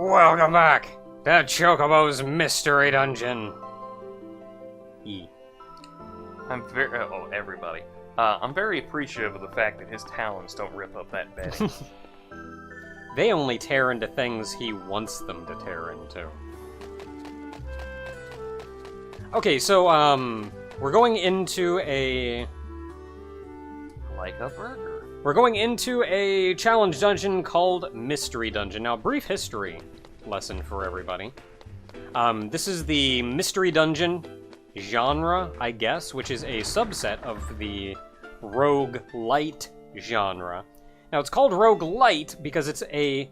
Welcome back to Chocobo's Mystery Dungeon. Everybody. I'm very appreciative of the fact that his talons don't rip up that bedding. They only tear into things he wants them to tear into. Okay, so, we're going into a... Like a burger. We're going into a challenge dungeon called Mystery Dungeon. Now, brief history lesson for everybody. This is the Mystery Dungeon genre, I guess, which is a subset of the roguelite genre. Now, it's called roguelite because it's a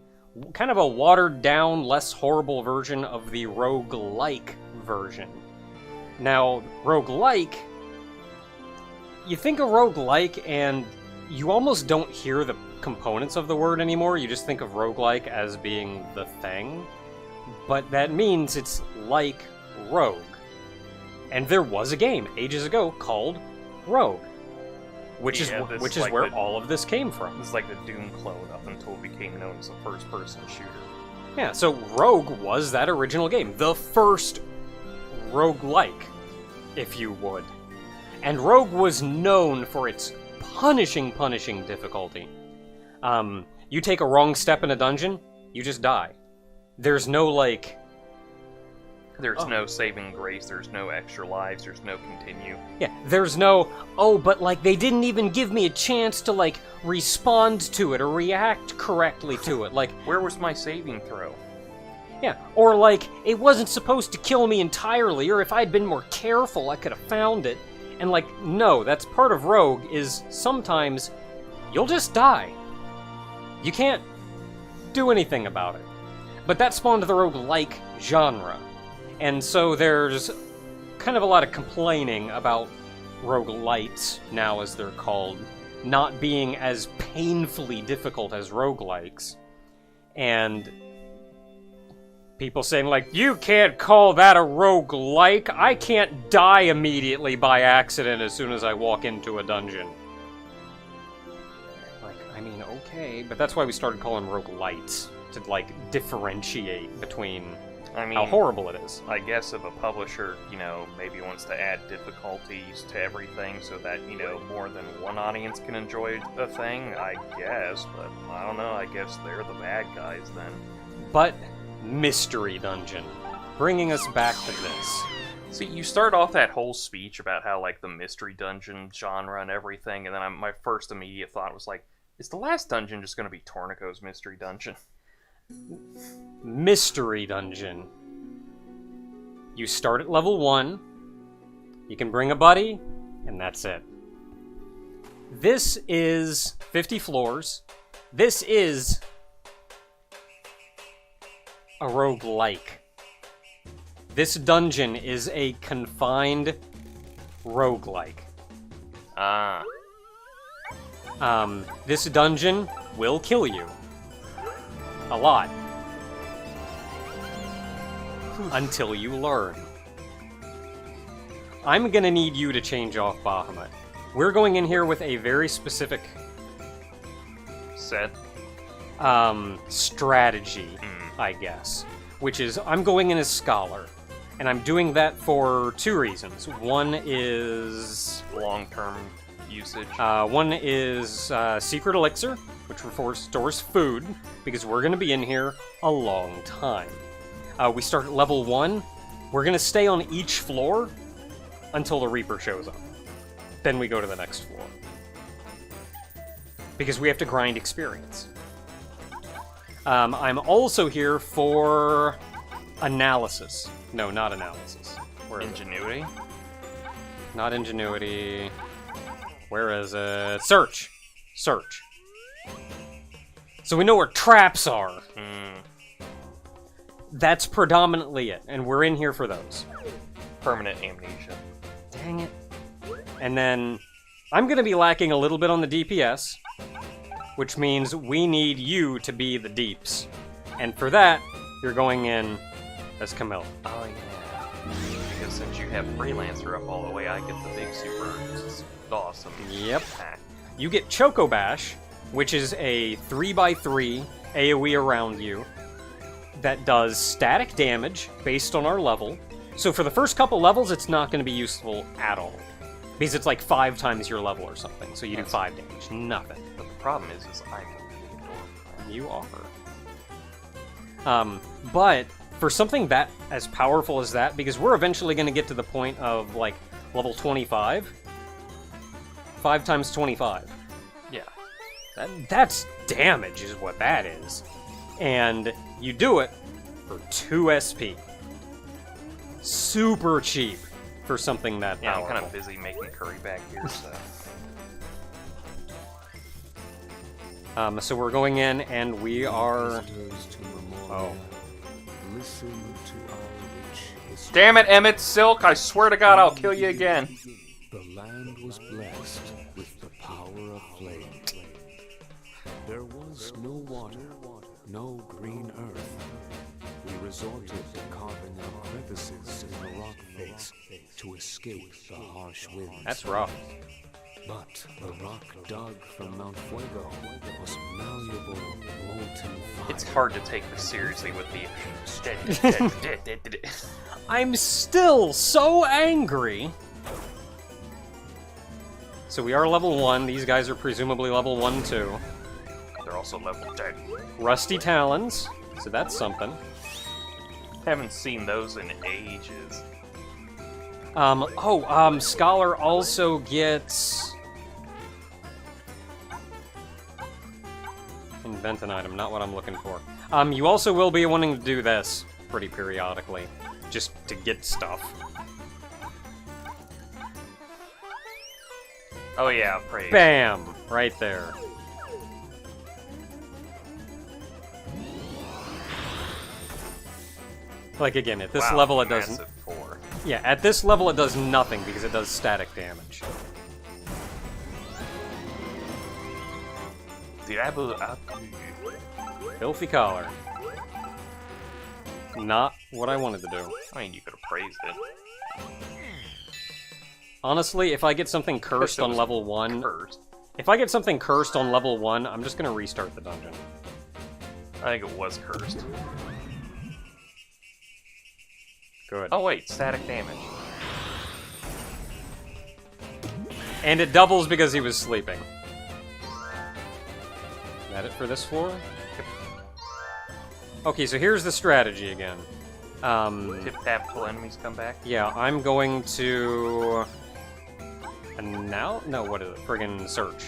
kind of a watered-down, less horrible version of the roguelike version. Now, roguelike, you think of roguelike and you almost don't hear the components of the word anymore. You just think of roguelike as being the thing. But that means it's like Rogue. And there was a game ages ago called Rogue, which is where all of this came from. This is like the Doom clone up until it became known as a first-person shooter. Yeah, so Rogue was that original game. The first roguelike, if you would. And Rogue was known for its punishing difficulty. You take a wrong step in a dungeon, you just die. There's no, like... There's no saving grace, there's no extra lives, there's no continue. Yeah, there's no, but, like, they didn't even give me a chance to, like, respond to it or react correctly to it. Like, where was my saving throw? Yeah, or, like, it wasn't supposed to kill me entirely, or if I'd been more careful, I could have found it. And, like, no, that's part of Rogue, is sometimes you'll just die. You can't do anything about it. But that spawned the roguelike genre. And so there's kind of a lot of complaining about roguelites, now as they're called, not being as painfully difficult as roguelikes. And people saying, like, you can't call that a roguelike. I can't die immediately by accident as soon as I walk into a dungeon. Like, I mean, okay, but that's why we started calling them roguelites, to, like, differentiate between how horrible it is. I guess if a publisher, maybe wants to add difficulties to everything so that, more than one audience can enjoy a thing, I guess, but I don't know, I guess they're the bad guys then. But Mystery Dungeon, bringing us back to this. See, you start off that whole speech about how, like, the Mystery Dungeon genre and everything, and then my first immediate thought was like, is the last dungeon just going to be Tornico's Mystery Dungeon? Mystery Dungeon. You start at level 1, you can bring a buddy, and that's it. This is 50 floors. This is a roguelike. This dungeon is a confined roguelike. This dungeon will kill you. A lot. Until you learn. I'm gonna need you to change off Bahamut. We're going in here with a very specific set strategy, I guess. Which is, I'm going in as Scholar. And I'm doing that for 2 reasons. One is long-term usage. One is Secret Elixir, which restores food, because we're going to be in here a long time. We start at level 1. We're going to stay on each floor until the Reaper shows up. Then we go to the next floor. Because we have to grind experience. I'm also here for analysis. No, not analysis. Where Ingenuity? Not Ingenuity. Where is it? Search! Search. So we know where traps are. That's predominantly it, and we're in here for those. Permanent amnesia. Dang it. And then, I'm gonna be lacking a little bit on the DPS, which means we need you to be the deeps. And for that, you're going in as Camilla. Oh yeah. Because since you have Freelancer up all the way, I get the big super awesome attack. You get Chocobash, which is a 3x3 AoE around you. that does static damage based on our level. So for the first couple levels, it's not going to be useful at all. Because it's like 5 times your level or something, so you do 5 damage. Nothing. But the problem is I'm You are. But for something that as powerful as that, because we're eventually going to get to the point of, like, level 25. 5 times 25. Yeah. That's damage is what that is. And you do it for 2 SP. Super cheap for something that powerful. I'm kind of busy making curry back here, so... So we're going in, and we are... Oh. Damn it, Emmett Silk! I swear to God, I'll kill you again. The land was blessed with the power of flame. There was no water, no green earth. We resorted to carving out crevices in the rock face to escape the harsh winds. That's rough. But the rock dug from Mount Fuego was malleable, molten fire. It's hard to take this seriously with the... I'm still so angry! So we are level 1, these guys are presumably level 1 too. They're also level 10. Rusty Talons, so that's something. Haven't seen those in ages. Scholar also gets... Invent an item, not what I'm looking for. You also will be wanting to do this pretty periodically, just to get stuff. Oh yeah, praise. Bam! Right there. Like, again, at this level it doesn't... Massive 4. Yeah, at this level it does nothing because it does static damage. Diablo Filthy collar. Not what I wanted to do. I mean, you could have praised it. Honestly, if I get something cursed on level 1... Cursed. If I get something cursed on level 1, I'm just gonna restart the dungeon. I think it was cursed. Good. Oh wait, static damage. And it doubles because he was sleeping. Is that it for this floor? Okay, so here's the strategy again. Tip-tap till enemies come back? Yeah, I'm going to... And now? No, what is it? Friggin' search.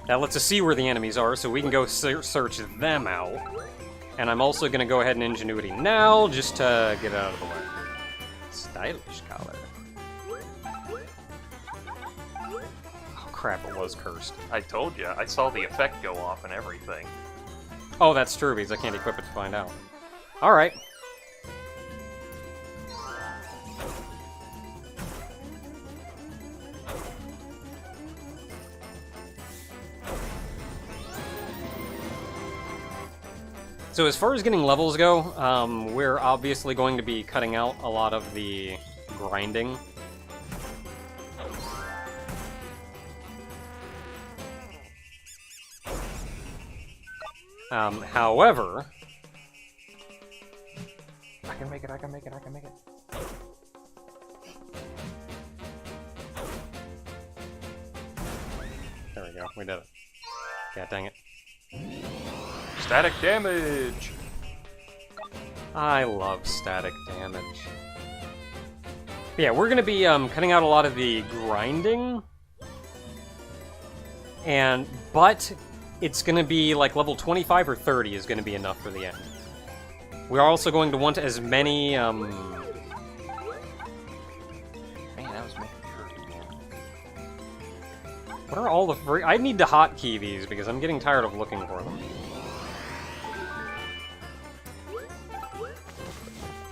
That lets us see where the enemies are, so we can go search them out. And I'm also going to go ahead and Ingenuity now, just to get it out of the way. Stylish collar. Oh crap, it was cursed. I told you, I saw the effect go off and everything. Oh, that's true, because I can't equip it to find out. Alright. So as far as getting levels go, we're obviously going to be cutting out a lot of the grinding. However... I can make it, I can make it, I can make it. There we go, we did it. Yeah, dang it. Static damage! I love static damage. But yeah, we're gonna be cutting out a lot of the grinding. But it's gonna be like level 25 or 30 is gonna be enough for the end. We're also going to want as many, Man, I was making sure again. What are all the free... I need to hotkey these because I'm getting tired of looking for them.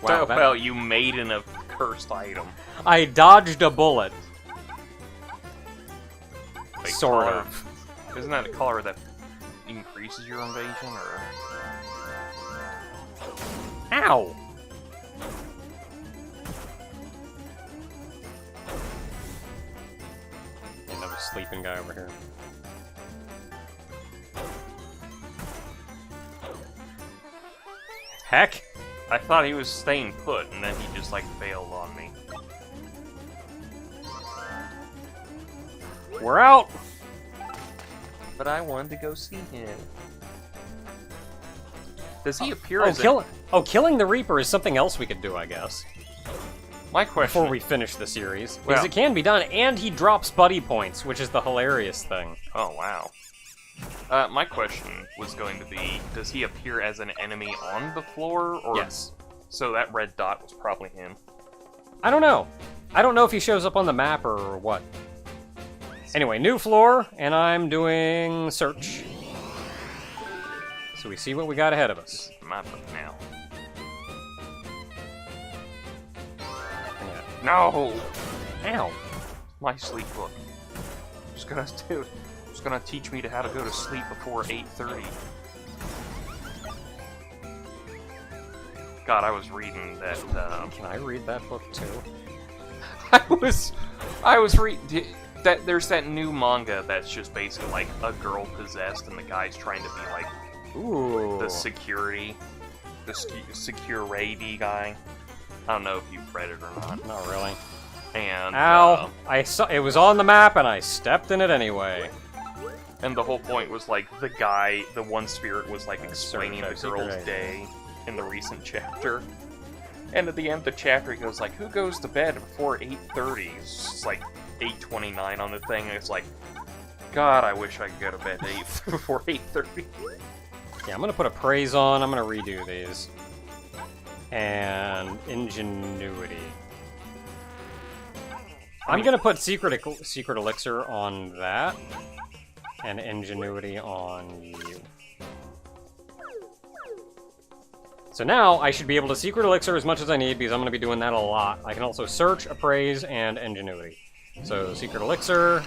Wow, Well, you made a cursed item. I dodged a bullet. Wait, Sort color. of. Isn't that a color that increases your invasion, or...? Ow! Another sleeping guy over here. heck? I thought he was staying put, and then he just, like, bailed on me. We're out! But I wanted to go see him. Does he appear Oh, as killing the Reaper is something else we could do, I guess. My question... Before we finish the series. Because Well- it can be done, and he drops buddy points, which is the hilarious thing. Oh, wow. My question was going to be, does he appear as an enemy on the floor? Or... Yes. So that red dot was probably him. I don't know. I don't know if he shows up on the map or what. Anyway, new floor, and I'm doing search. So we see what we got ahead of us. This is my book now. No! Ow. My sleep book. Just gonna teach me how to go to sleep before 8:30. God, I was reading that. Can I read that book too? I was reading that. There's that new manga that's just basically like a girl possessed, and the guy's trying to be like Ooh. the security, security guy. I don't know if you've read it or not. Not really. And Ow! I saw it was on the map, and I stepped in it anyway. and the whole point was like the one spirit was like explaining the Secret girl's idea. day in the recent chapter. And at the end of the chapter, he goes like, "Who goes to bed before 8:30?" It's like 8:29 on the thing. And it's like, God, I wish I could go to bed before 8:30. Yeah, I'm gonna put a praise on. I'm gonna redo these. And ingenuity. I'm gonna put secret elixir on that, and ingenuity on you. So now I should be able to secret elixir as much as I need because I'm gonna be doing that a lot. I can also search, appraise, and ingenuity. So secret elixir,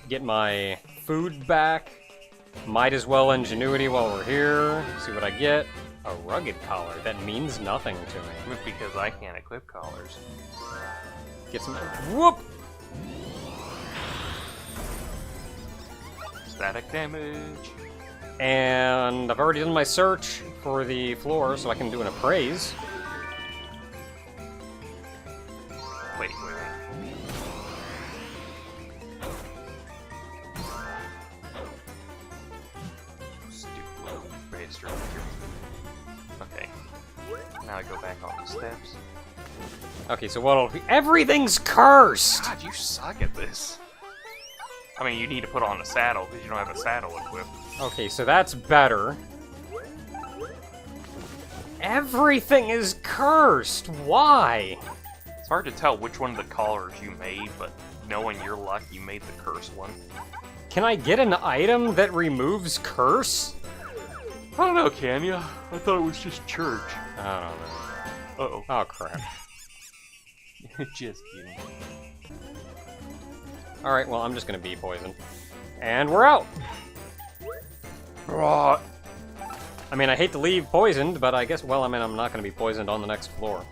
get my food back. Might as well ingenuity while we're here. See what I get. A rugged collar. That means nothing to me. Because I can't equip collars. Get some. Whoop! Static damage. And I've already done my search for the floor, so I can do an appraise. Wait. Stupid little bastard. Okay. Now I go back on the steps. Okay, so what'll be. Everything's cursed! God, you suck at this. I mean, you need to put on a saddle because you don't have a saddle equipped. Okay, so that's better. Everything is cursed! Why? It's hard to tell which one of the collars you made, but knowing your luck, you made the cursed one. Can I get an item that removes curse? I don't know, can ya? I thought it was just church. I don't know. Uh-oh. Oh, crap. Just kidding. Alright, well, I'm just gonna be poisoned. And we're out! Right. I mean, I hate to leave poisoned, but I guess, well, I mean, I'm not gonna be poisoned on the next floor.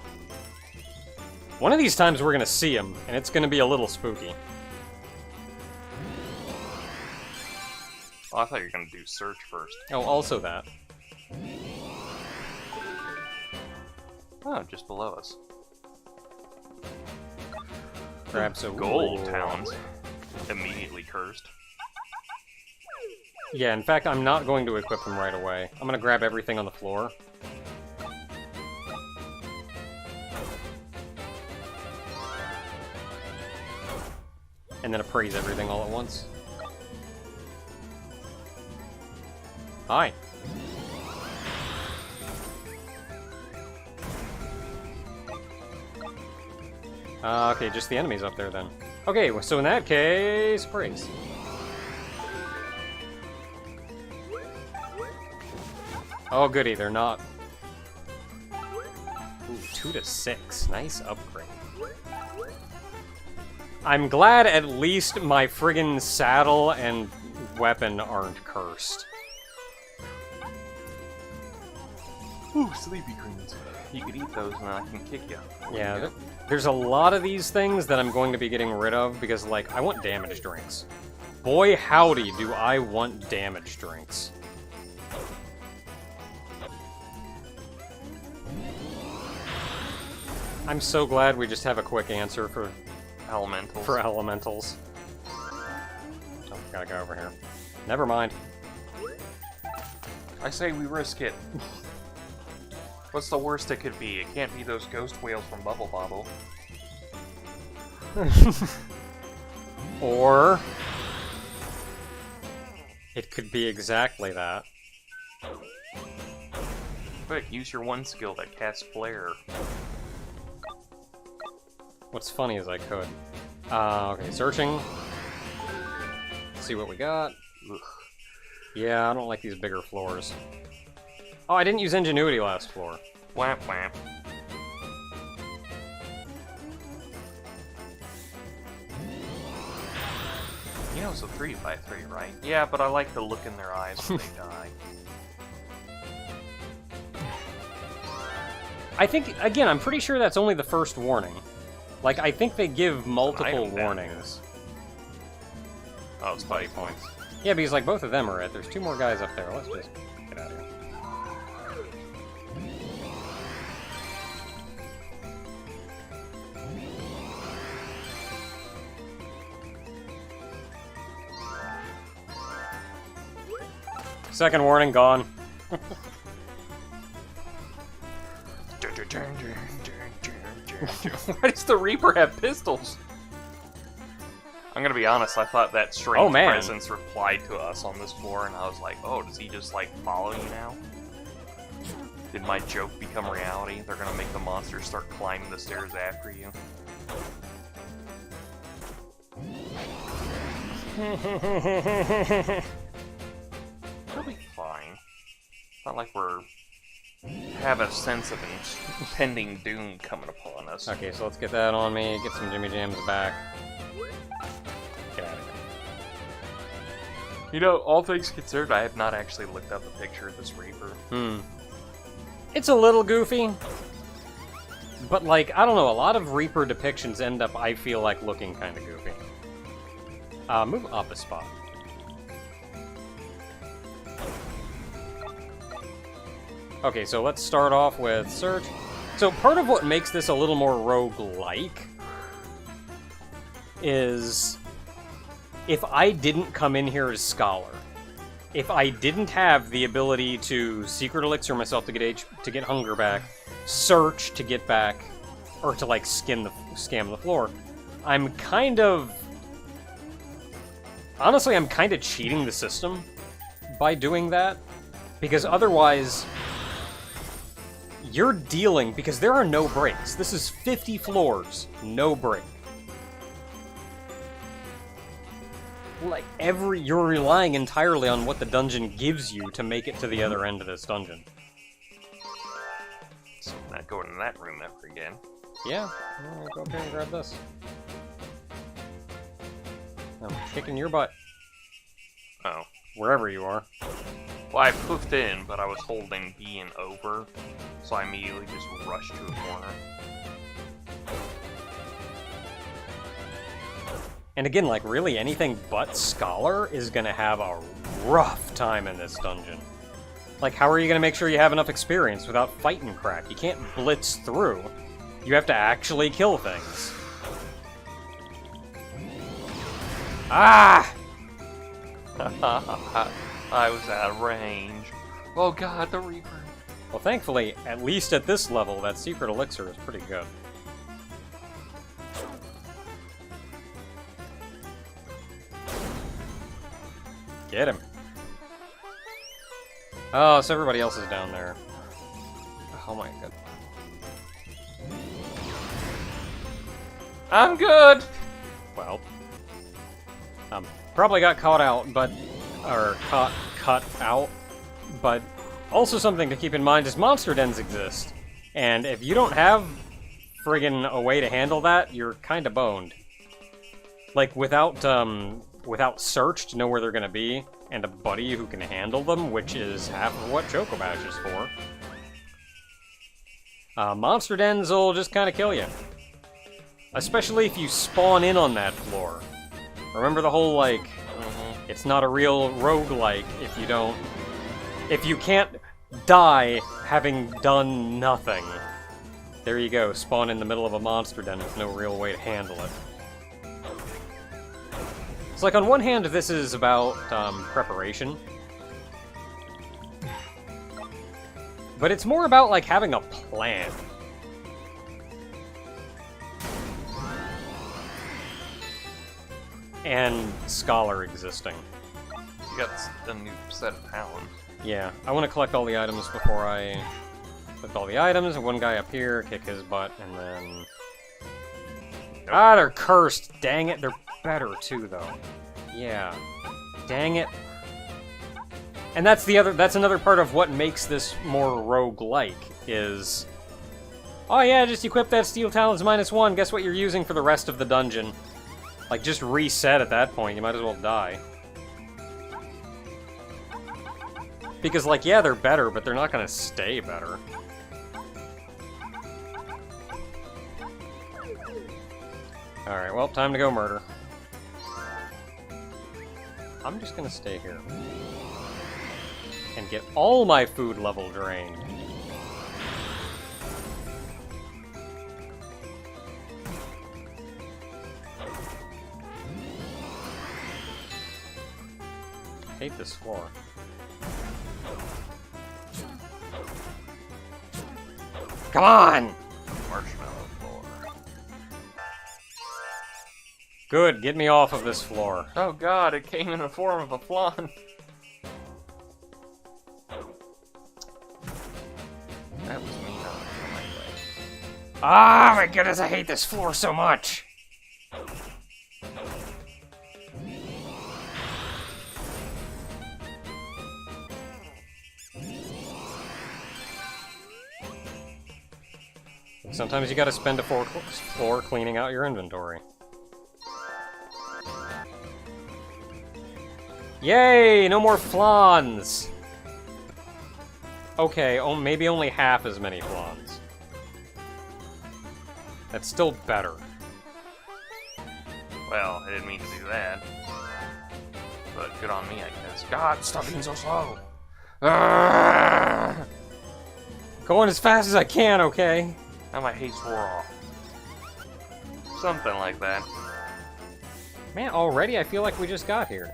One of these times we're gonna see him, and it's gonna be a little spooky. Oh, I thought you were gonna do search first. Oh, also that. Oh, just below us. Grab some Gold towns. Immediately cursed. Yeah, in fact, I'm not going to equip them right away. I'm gonna grab everything on the floor. And then appraise everything all at once. Hi. Okay, just the enemies up there then. Okay, so in that case, praise. Oh goody, they're not. Ooh, 2 to 6. Nice upgrade. I'm glad at least my friggin' saddle and weapon aren't cursed. Ooh, sleepy greens. You could eat those and I can kick you. Yeah, there's a lot of these things that I'm going to be getting rid of because, like, I want damage drinks. Boy, howdy, do I want damage drinks. I'm so glad we just have a quick answer for Elementals. elementals. Oh, gotta go over here. Never mind. I say we risk it. What's the worst it could be? It can't be those ghost whales from Bubble Bobble. Or it could be exactly that. Quick, use your one skill that casts Flare. What's funny is I could. Okay, searching. Let's see what we got. Ugh. Yeah, I don't like these bigger floors. Oh, I didn't use Ingenuity last floor. Whap whap. You know it's a 3x3, right? Yeah, but I like the look in their eyes when they die. I think, again, I'm pretty sure that's only the first warning. Like, I think they give multiple item down warnings. Oh, it's buddy points. Yeah, because, like, both of them are it. There's 2 more guys up there. Let's just get out of here. Second warning, gone. Why does the Reaper have pistols? I'm gonna be honest, I thought that strange man. presence replied to us on this floor, and I was like, oh, does he just, like, follow you now? Did my joke become reality? They're gonna make the monsters start climbing the stairs after you. It'll be fine. It's not like we're... have a sense of impending doom coming upon us. Okay, so let's get that on me, get some Jimmy Jams back. Get out of here. You know, all things considered, I have not actually looked up a picture of this Reaper. It's a little goofy. But, like, I don't know, a lot of Reaper depictions end up, I feel like, looking kind of goofy. Move up a spot. Okay, so let's start off with search. So part of what makes this a little more roguelike is if I didn't come in here as Scholar, if I didn't have the ability to secret elixir myself to get hunger back, search to get back, or to like scam the floor, I'm kind of... Honestly, I'm kind of cheating the system by doing that, because otherwise... You're dealing, because there are no breaks. This is 50 floors, no break. Like, you're relying entirely on what the dungeon gives you to make it to the other end of this dungeon. So not going in that room ever again. Yeah, I'm gonna go up here and grab this. I'm kicking your butt. Oh. Wherever you are. Well, I poofed in, but I was holding B and over, so I immediately just rushed to a corner. And again, like, really anything but Scholar is gonna have a rough time in this dungeon. Like, how are you gonna make sure you have enough experience without fighting crack? You can't blitz through. You have to actually kill things. Ah! I was out of range. Oh god, the Reaper. Well, thankfully, at least at this level, that secret elixir is pretty good. Get him. Oh, so everybody else is down there. Oh my god. I'm good! Well. Probably got caught out, but... Or cut out. But also something to keep in mind is monster dens exist. And if you don't have friggin' a way to handle that, you're kinda boned. Like, without search to know where they're gonna be, and a buddy who can handle them, which is half of what Chocobo is for, monster dens will just kinda kill you. Especially if you spawn in on that floor. Remember the whole, like, it's not a real roguelike if you can't die having done nothing. There you go, spawn in the middle of a monster den with no real way to handle it. It's like, on one hand, this is about preparation. But it's more about, like, having a plan. And Scholar existing. You got a new set of talent. Yeah, I want to collect all the items before I... Collect all the items, one guy up here, kick his butt, and then... Ah, they're cursed! Dang it, they're better, too, though. Yeah. Dang it. And that's another part of what makes this more roguelike, is... Oh yeah, just equip that Steel Talons -1, guess what you're using for the rest of the dungeon? Like, just reset at that point, you might as well die. Because, like, yeah, they're better, but they're not gonna stay better. Alright, well, time to go murder. I'm just gonna stay here. And get all my food level drained. I hate this floor. Come on! Marshmallow floor. Good, get me off of this floor. Oh god, it came in the form of a flan. That was me not on my way. Ah, my goodness, I hate this floor so much! Sometimes you gotta spend a floor cleaning out your inventory. Yay! No more flans! Okay, maybe only half as many flans. That's still better. Well, I didn't mean to do that. But good on me, I guess. God, stop being so slow! Ah! Going as fast as I can, okay? Now my haste wore off. Something like that. Man, already? I feel like we just got here.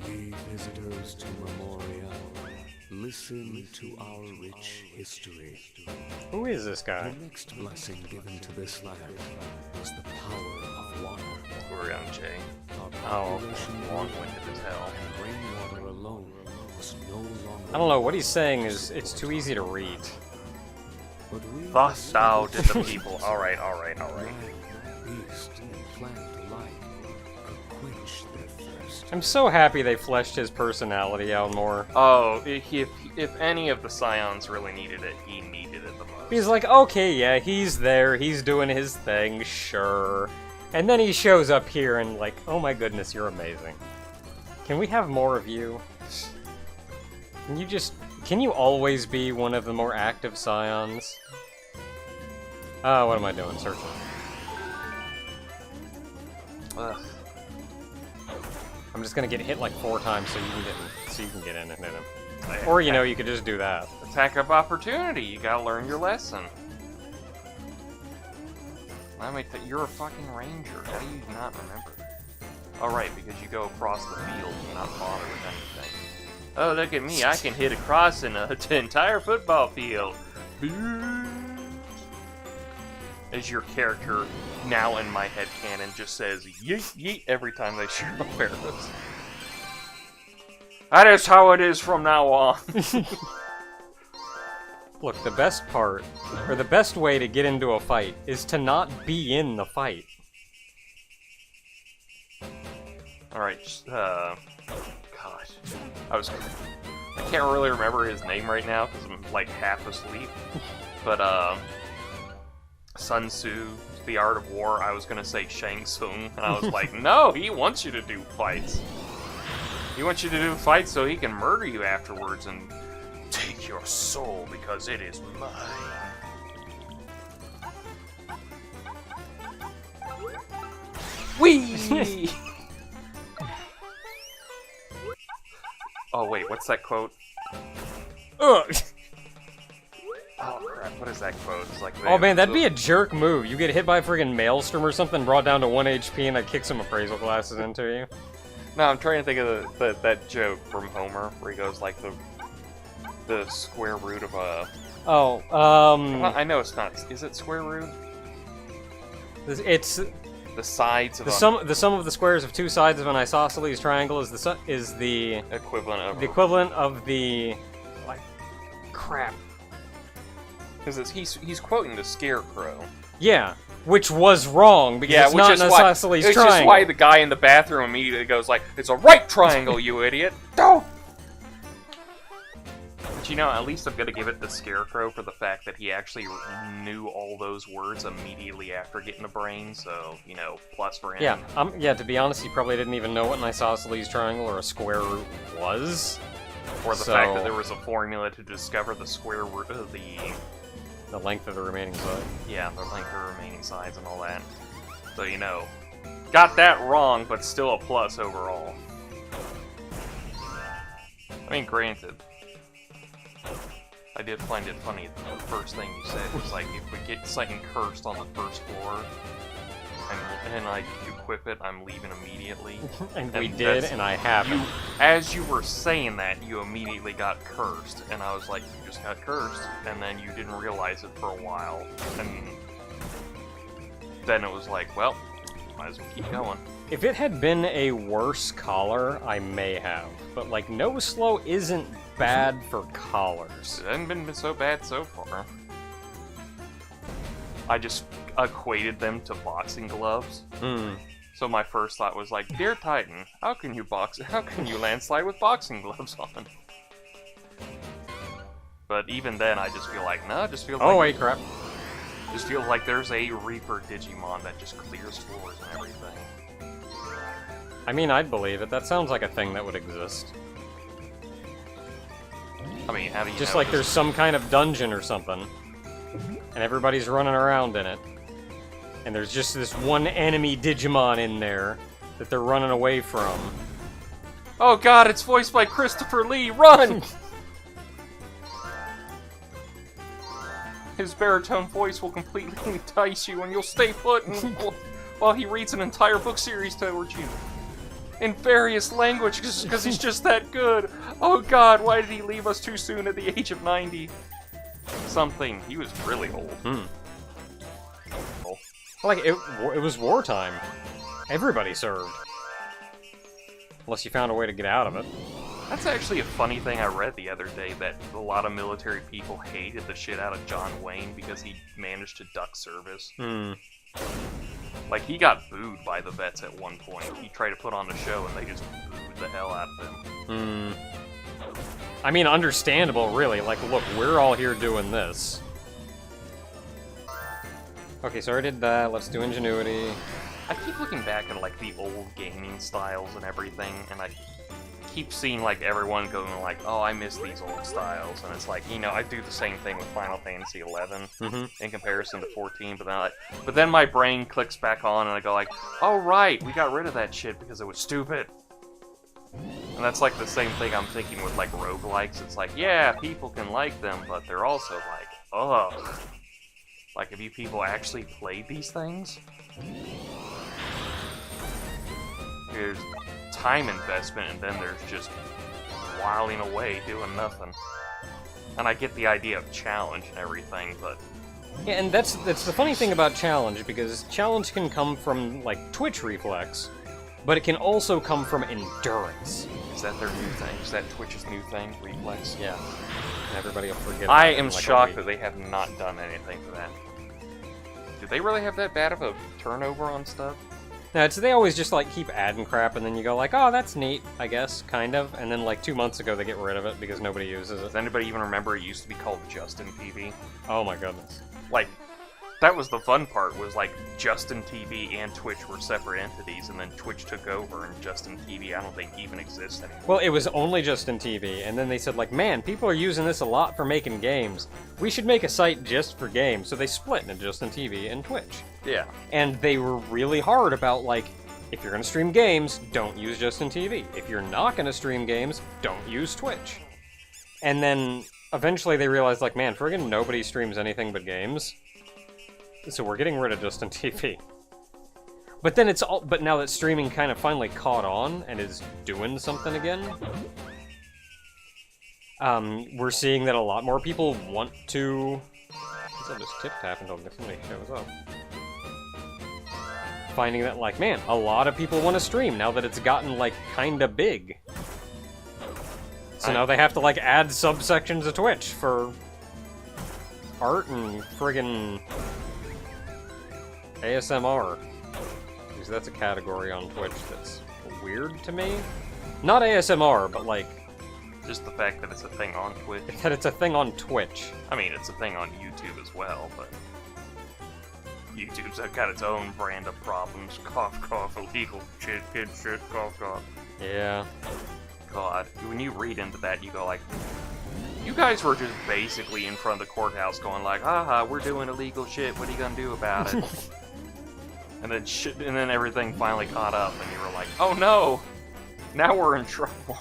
Ye visitors to Memoria, listen to our rich history. Who is this guy? The next blessing given to this land was the power of water. We're on Jay. Our population Long-winded as hell. and rainwater alone was no longer. I don't know, what he's saying is, it's too easy to read. But we Thus thou did the people. Alright. Beast and plant alike could quench their thirst. I'm so happy they fleshed his personality out more. Oh, if any of the Scions really needed it, he needed it the most. He's like, okay, yeah, he's there, he's doing his thing, sure. And then he shows up here and like, oh my goodness, you're amazing. Can we have more of you? Can you always be one of the more active Scions? Oh, what am I doing? Searching. Ugh. I'm just gonna get hit like 4 times so you can get in and hit him. Or, you know, you could just do that. Attack of opportunity. You gotta learn your lesson. I mean, you're a fucking ranger. How do you not remember that? Oh, right, because you go across the field and not bother with anything. Oh, look at me. I can hit across an entire football field. As your character, now in my headcanon, just says yeet yeet every time they shoot arrows. That is how it is from now on. Look, the best part, or the best way to get into a fight, is to not be in the fight. Alright, gosh. I can't really remember his name right now, because I'm, like, half asleep. But, Sun Tzu, The Art of War, I was gonna say Shang Tsung, and I was like, no, he wants you to do fights. He wants you to do fights so he can murder you afterwards and take your soul because it is mine. Whee! Oh wait, what's that quote? Ugh. Oh crap, what is that quote? It's like, Oh man, that'd be a jerk move. You get hit by a friggin' maelstrom or something, brought down to 1 HP, and that kicks some appraisal glasses into you. No, I'm trying to think of that joke from Homer where he goes like the square root of a. Oh, I know it's not. Is it square root? It's The sides of the sum of the squares of two sides of an isosceles triangle is the equivalent of. the equivalent of the like crap. Because he's quoting the Scarecrow. Yeah, which was wrong because it's not an isosceles It's triangle. just why the guy in the bathroom immediately goes like, "It's a right triangle, you idiot!" Don't. But you know, at least I'm gonna give it to Scarecrow for the fact that he actually knew all those words immediately after getting the brain. So you know, plus for him. Yeah, yeah. To be honest, he probably didn't even know what an isosceles triangle or a square root was, Or the fact that there was a formula to discover the square root of the length of the remaining side. Yeah, the length of the remaining sides and all that. So, you know, got that wrong, but still a plus overall. I mean, granted, I did find it funny that the first thing you said was like, if we get something cursed on the first floor, and like, equip it, I'm leaving immediately. And we did, and I haven't. As you were saying that, you immediately got cursed, and I was like, you just got cursed, and then you didn't realize it for a while, and then it was like, well, might as well keep going. If it had been a worse collar, I may have. But, like, no slow isn't bad for collars. It hasn't been so bad so far. I just equated them to boxing gloves. So my first thought was like, Dear Titan, how can you landslide with boxing gloves on? But even then, I just feel like, no, just feels like... Oh, wait, crap. Just feels like there's a Reaper Digimon that just clears floors and everything. I mean, I'd believe it. That sounds like a thing that would exist. I mean, how do you Just know like this? there's some kind of dungeon or something, and everybody's running around in it, and there's just this one enemy Digimon in there that they're running away from. Oh god, it's voiced by Christopher Lee! Run! His baritone voice will completely entice you, and you'll stay put while he reads an entire book series towards you. In various languages, because he's just that good. Oh god, why did he leave us too soon at the age of 90? Something. He was really old. Like, it was wartime. Everybody served. Unless you found a way to get out of it. That's actually a funny thing I read the other day, that a lot of military people hated the shit out of John Wayne because he managed to duck service. Like, he got booed by the vets at one point. He tried to put on a show and they just booed the hell out of him. I mean, understandable, really. Like, look, we're all here doing this. Okay, so I did that. Let's do Ingenuity. I keep looking back at, like, the old gaming styles and everything, and I keep seeing, like, everyone going like, oh, I miss these old styles, and it's like, you know, I do the same thing with Final Fantasy 11 in comparison to 14, but then my brain clicks back on, and I go like, oh, right, we got rid of that shit because it was stupid. And that's like the same thing I'm thinking with, like, roguelikes. It's like, yeah, people can like them, but they're also like, ugh. Like, have you people actually played these things? There's time investment, and then there's just whiling away doing nothing. And I get the idea of challenge and everything, but... Yeah, and that's the funny thing about challenge, because challenge can come from, like, twitch reflex, but it can also come from endurance. Is that their new thing? Is that Twitch's new thing? Reflex? Yeah. And everybody will forget I about it in, am like, a shocked week. that they have not done anything for that. Do they really have that bad of a turnover on stuff? No, they always just, like, keep adding crap, and then you go like, oh, that's neat, I guess, kind of. And then, like, 2 months ago, they get rid of it because nobody uses it. Does anybody even remember it used to be called Justin PV? Oh my goodness. Like, That was the fun part, was like Justin TV and Twitch were separate entities, and then Twitch took over, and Justin TV I don't think even exists anymore. Well, it was only Justin TV, and then they said, like, man, people are using this a lot for making games. We should make a site just for games. So they split into Justin TV and Twitch. Yeah. And they were really hard about, like, if you're going to stream games, don't use Justin TV. If you're not going to stream games, don't use Twitch. And then eventually they realized, like, man, friggin' nobody streams anything but games. So we're getting rid of Justin TV. But then it's all. But now that streaming kind of finally caught on and is doing something again, we're seeing that a lot more people want to. I'll just tip tap until somebody shows up. Finding that, like, man, a lot of people want to stream now that it's gotten, like, kinda big. So now they have to, like, add subsections of Twitch for art and friggin' ASMR. Because that's a category on Twitch that's weird to me. Not ASMR, but, like... Just the fact that it's a thing on Twitch. that it's a thing on Twitch. I mean, it's a thing on YouTube as well, but... YouTube's got its own brand of problems. Cough, cough, illegal shit, kid shit, cough, cough. Yeah. God, when you read into that, you go like... You guys were just basically in front of the courthouse going like, haha, we're doing illegal shit, what are you gonna do about it? and then everything finally caught up, and you were like, oh no! Now we're in trouble.